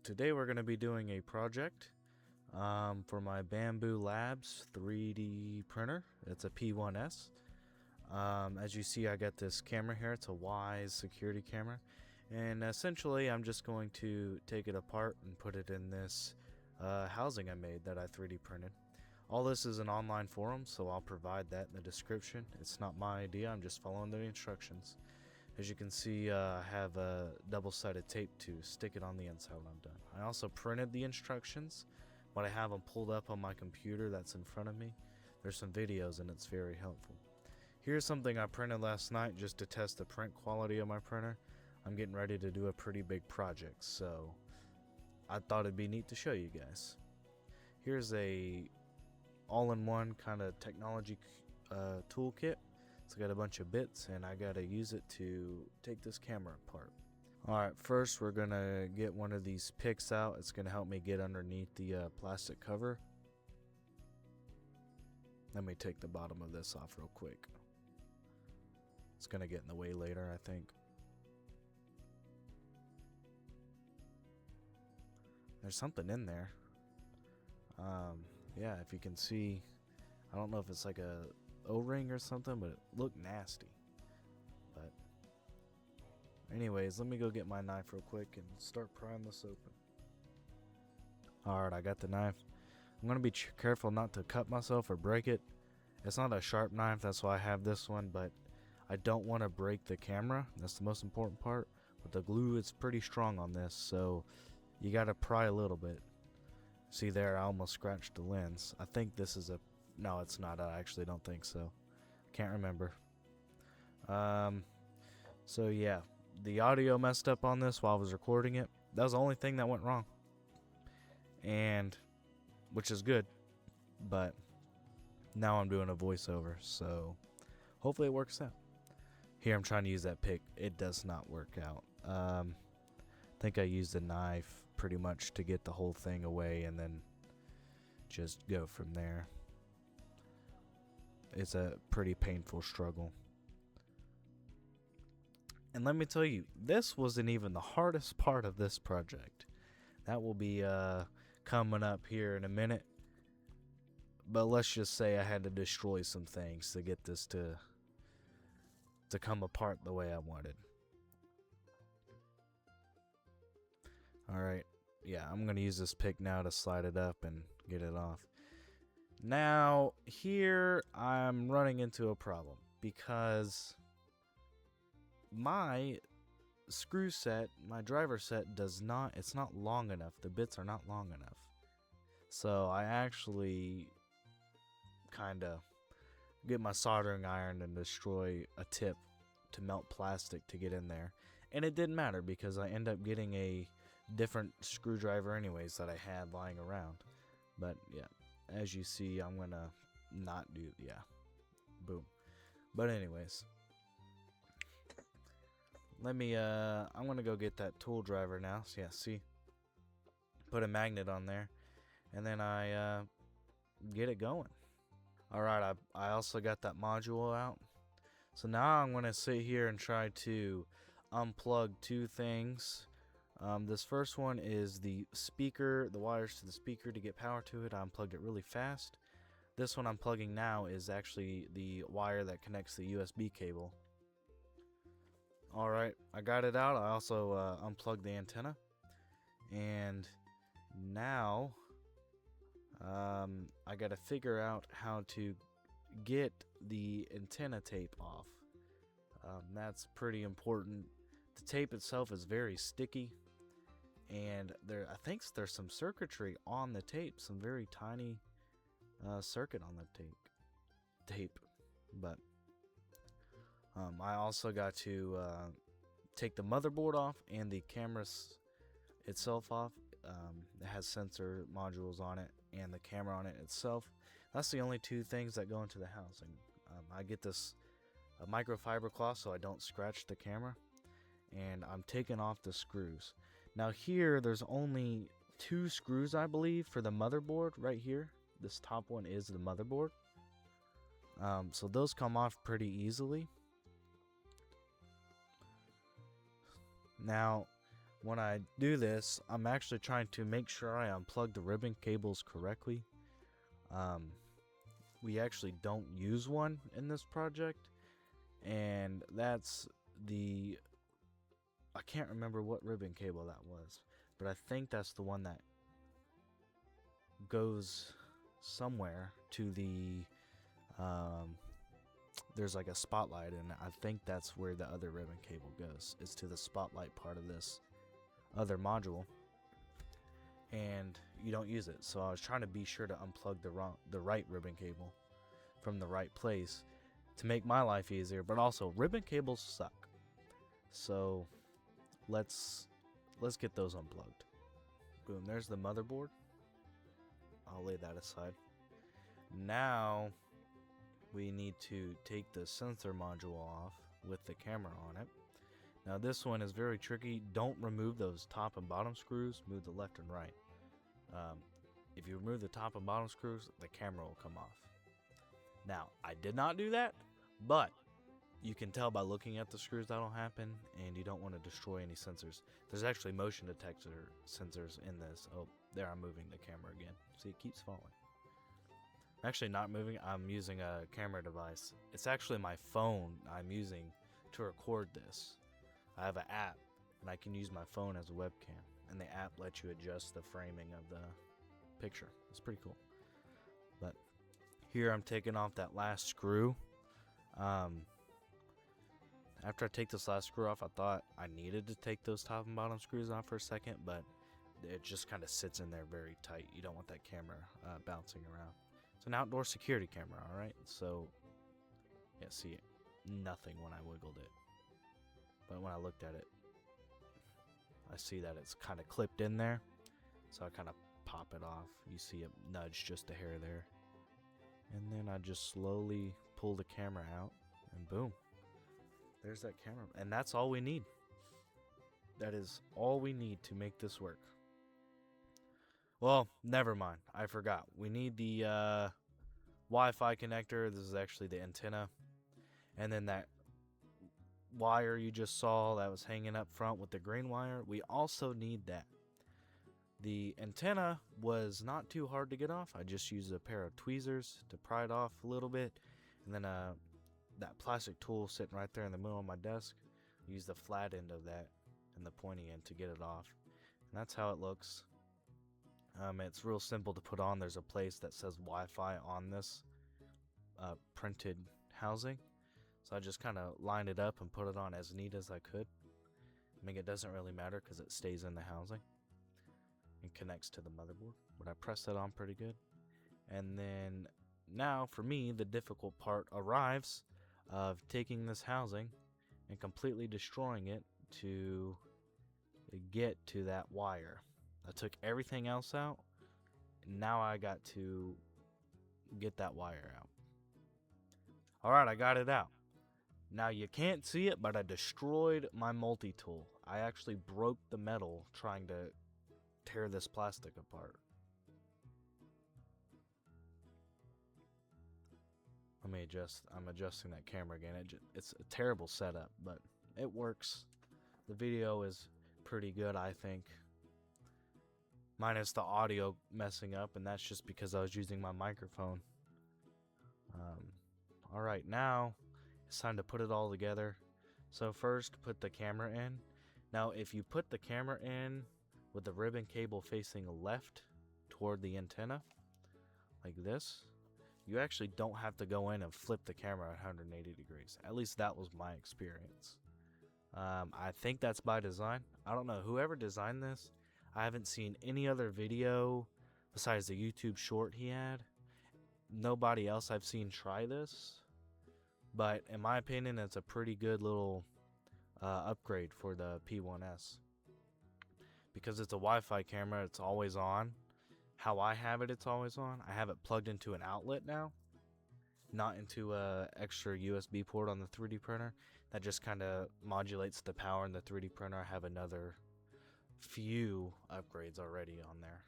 today we're going to be doing a project for my Bamboo Labs 3D printer. It's a P1s. As you see, I got this camera here. It's a Wise security camera, and essentially I'm just going to take it apart and put it in this housing I made that I 3D printed. All this is an online forum, so I'll provide that in the description. It's not my idea, I'm just following the instructions. As you can see, I have a double-sided tape to stick it on the inside when I'm done. I also printed the instructions, but I have them pulled up on my computer that's in front of me. There's some videos and it's very helpful. Here's something I printed last night just to test the print quality of my printer. I'm getting ready to do a pretty big project, so I thought it'd be neat to show you guys. Here's a all-in-one kind of technology toolkit. It's got a bunch of bits, and I gotta use it to take this camera apart. Alright, first we're gonna get one of these picks out. It's gonna help me get underneath the plastic cover. Let me take the bottom of this off real quick. It's gonna get in the way later, I think. There's something in there. Yeah, if you can see, I don't know if it's like a O-ring or something, but it looked nasty. But anyways, let me go get my knife real quick and start prying this open. Alright, I got the knife. I'm gonna be careful not to cut myself or break it. It's not a sharp knife, that's why I have this one, but I don't want to break the camera. That's the most important part. But the glue is pretty strong on this, so you gotta pry a little bit. See there, I almost scratched the lens. I think this is a... No, it's not. I actually don't think so. Can't remember. So yeah, the audio messed up on this while I was recording it. That was the only thing that went wrong. And, which is good. But now I'm doing a voiceover, so hopefully it works out. Here I'm trying to use that pick. It does not work out. I think I used a knife pretty much to get the whole thing away and then just go from there. It's a pretty painful struggle. And let me tell you, this wasn't even the hardest part of this project. That will be coming up here in a minute. But let's just say I had to destroy some things to get this to come apart the way I wanted. Alright, yeah, I'm going to use this pick now to slide it up and get it off. Now, here I'm running into a problem because my screw set, my driver set it's not long enough. The bits are not long enough. So I actually kind of get my soldering iron and destroy a tip to melt plastic to get in there. And it didn't matter because I end up getting a different screwdriver anyways that I had lying around. But yeah. As you see, I'm gonna not do, yeah, boom. But anyways, let me, I'm gonna go get that tool driver now. So yeah, see, put a magnet on there, and then I get it going. Alright, I also got that module out. So now I'm gonna sit here and try to unplug two things. This first one is the speaker, the wires to the speaker to get power to it. I unplugged it really fast. This one I'm plugging now is actually the wire that connects the USB cable. Alright, I got it out. I also unplugged the antenna. And now I gotta figure out how to get the antenna tape off. That's pretty important. The tape itself is very sticky. And I think there's some circuitry on the tape, some very tiny circuit on the tape. But I also got to take the motherboard off and the camera itself off. It has sensor modules on it and the camera on it itself. That's the only two things that go into the housing. I get this microfiber cloth so I don't scratch the camera. And I'm taking off the screws. Now here, there's only 2 screws, I believe, for the motherboard right here. This top one is the motherboard. So those come off pretty easily. Now, when I do this, I'm actually trying to make sure I unplug the ribbon cables correctly. We actually don't use one in this project, and that's the, I can't remember what ribbon cable that was, but I think that's the one that goes somewhere to the there's like a spotlight, and I think that's where the other ribbon cable goes. It's to the spotlight part of this other module, and you don't use it. So I was trying to be sure to unplug the right ribbon cable from the right place to make my life easier, but also ribbon cables suck. So let's get those unplugged. Boom, there's the motherboard. I'll lay that aside. Now we need to take the sensor module off with the camera on it. Now this one is very tricky. Don't remove those top and bottom screws. Move the left and right. If you remove the top and bottom screws, the camera will come off. Now, I did not do that, but you can tell by looking at the screws that'll happen, and you don't want to destroy any sensors. There's actually motion detector sensors in this. Oh, there, I'm moving the camera again. See, it keeps falling. I'm actually not moving. I'm using a camera device. It's actually my phone I'm using to record this. I have an app, and I can use my phone as a webcam, and the app lets you adjust the framing of the picture. It's pretty cool. But here I'm taking off that last screw. After I take this last screw off, I thought I needed to take those top and bottom screws off for a second, but it just kind of sits in there very tight. You don't want that camera bouncing around. It's an outdoor security camera, alright? So, yeah, see, nothing when I wiggled it. But when I looked at it, I see that it's kind of clipped in there. So I kind of pop it off. You see it nudge just a hair there. And then I just slowly pull the camera out, and boom. There's that camera. And that's all we need. That is all we need to make this work. Well, never mind. I forgot. We need the Wi-Fi connector. This is actually the antenna. And then that wire you just saw that was hanging up front with the green wire. We also need that. The antenna was not too hard to get off. I just used a pair of tweezers to pry it off a little bit. And then that plastic tool sitting right there in the middle of my desk. I used the flat end of that and the pointy end to get it off. And that's how it looks. It's real simple to put on. There's a place that says Wi-Fi on this printed housing. So I just kind of lined it up and put it on as neat as I could. I mean, it doesn't really matter because it stays in the housing and connects to the motherboard. But I pressed that on pretty good. And then now for me, the difficult part arrives of taking this housing and completely destroying it to get to that wire. I took everything else out, and now I got to get that wire out. Alright, I got it out. Now you can't see it, but I destroyed my multi-tool. I actually broke the metal trying to tear this plastic apart. Let me adjust. I'm adjusting that camera again. It's a terrible setup, but it works. The video is pretty good, I think. Minus the audio messing up, and that's just because I was using my microphone. Alright, now it's time to put it all together. So first, put the camera in. Now, if you put the camera in with the ribbon cable facing left toward the antenna, like this, you actually don't have to go in and flip the camera 180 degrees. At least that was my experience. I think that's by design. I don't know. Whoever designed this, I haven't seen any other video besides the YouTube short he had. Nobody else I've seen try this. But in my opinion, it's a pretty good little upgrade for the P1s. Because it's a Wi-Fi camera, it's always on. How I have it, it's always on. I have it plugged into an outlet now, not into a extra USB port on the 3D printer. That just kind of modulates the power in the 3D printer. I have another few upgrades already on there.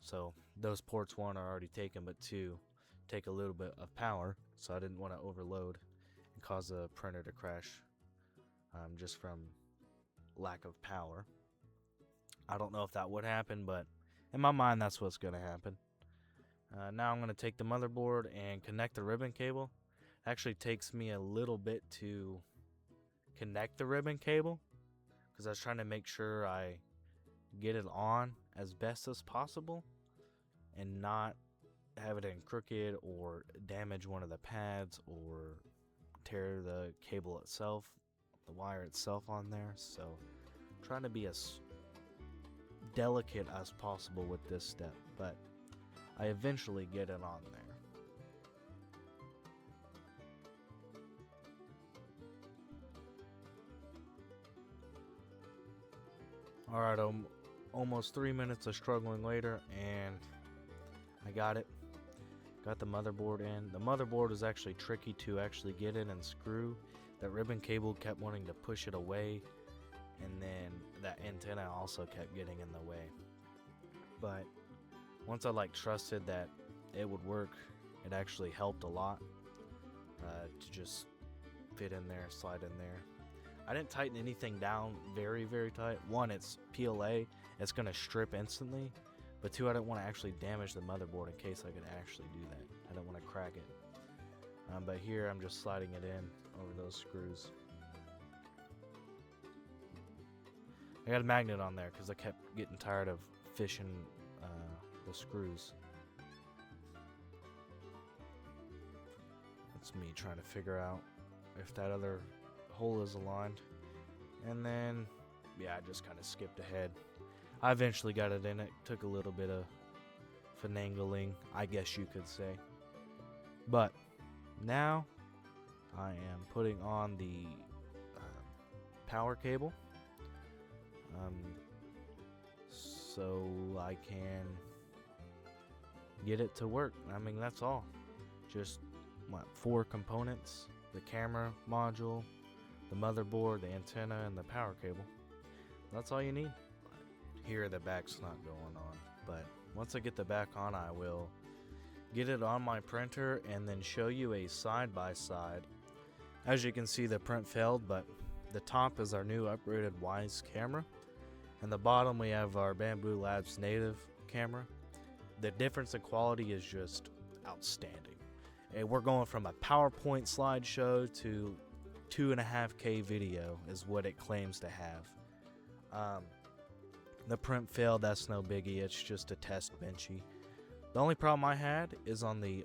So those ports, one, are already taken, but two, take a little bit of power. So I didn't want to overload and cause the printer to crash just from lack of power. I don't know if that would happen, but in my mind, that's what's going to happen. Now I'm going to take the motherboard and connect the ribbon cable. Actually takes me a little bit to connect the ribbon cable because I was trying to make sure I get it on as best as possible and not have it in crooked or damage one of the pads or tear the cable itself, the wire itself on there. So I'm trying to be as delicate as possible with this step, but I eventually get it on there. Alright, almost 3 minutes of struggling later, and I got it. Got the motherboard in. The motherboard was actually tricky to actually get in and screw. That ribbon cable kept wanting to push it away, and then that antenna also kept getting in the way. But once I trusted that it would work, it actually helped a lot to just fit in there, slide in there. I didn't tighten anything down very, very tight. One, it's PLA. It's going to strip instantly. But two, I didn't want to actually damage the motherboard in case I could actually do that. I didn't want to crack it. But here, I'm just sliding it in over those screws. I got a magnet on there because I kept getting tired of fishing the screws. That's me trying to figure out if that other hole is aligned. And then, yeah, I just kind of skipped ahead. I eventually got it in. It took a little bit of finagling, I guess you could say. But now I am putting on the power cable so I can get it to work. I mean, that's all. Just 4 components: the camera module, the motherboard, the antenna, and the power cable. That's all you need. Here the back's not going on, but once I get the back on, I will get it on my printer and then show you a side-by-side. As you can see, the print failed, but the top is our new upgraded P1s camera, and the bottom we have our Bamboo Labs native camera. The difference in quality is just outstanding. And we're going from a PowerPoint slideshow to 2.5K video is what it claims to have. The print failed, that's no biggie, it's just a test benchy. The only problem I had is on the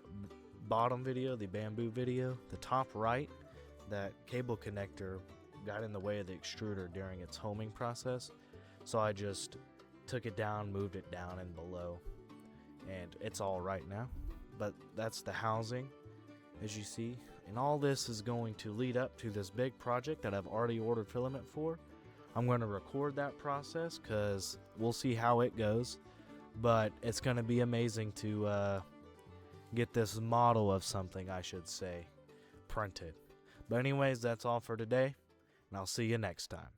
bottom video, the bamboo video, the top right, that cable connector got in the way of the extruder during its homing process. So I just took it down, moved it down and below, and it's all right now. But that's the housing, as you see. And all this is going to lead up to this big project that I've already ordered filament for. I'm going to record that process because we'll see how it goes. But it's going to be amazing to get this model of something, I should say, printed. But anyways, that's all for today, and I'll see you next time.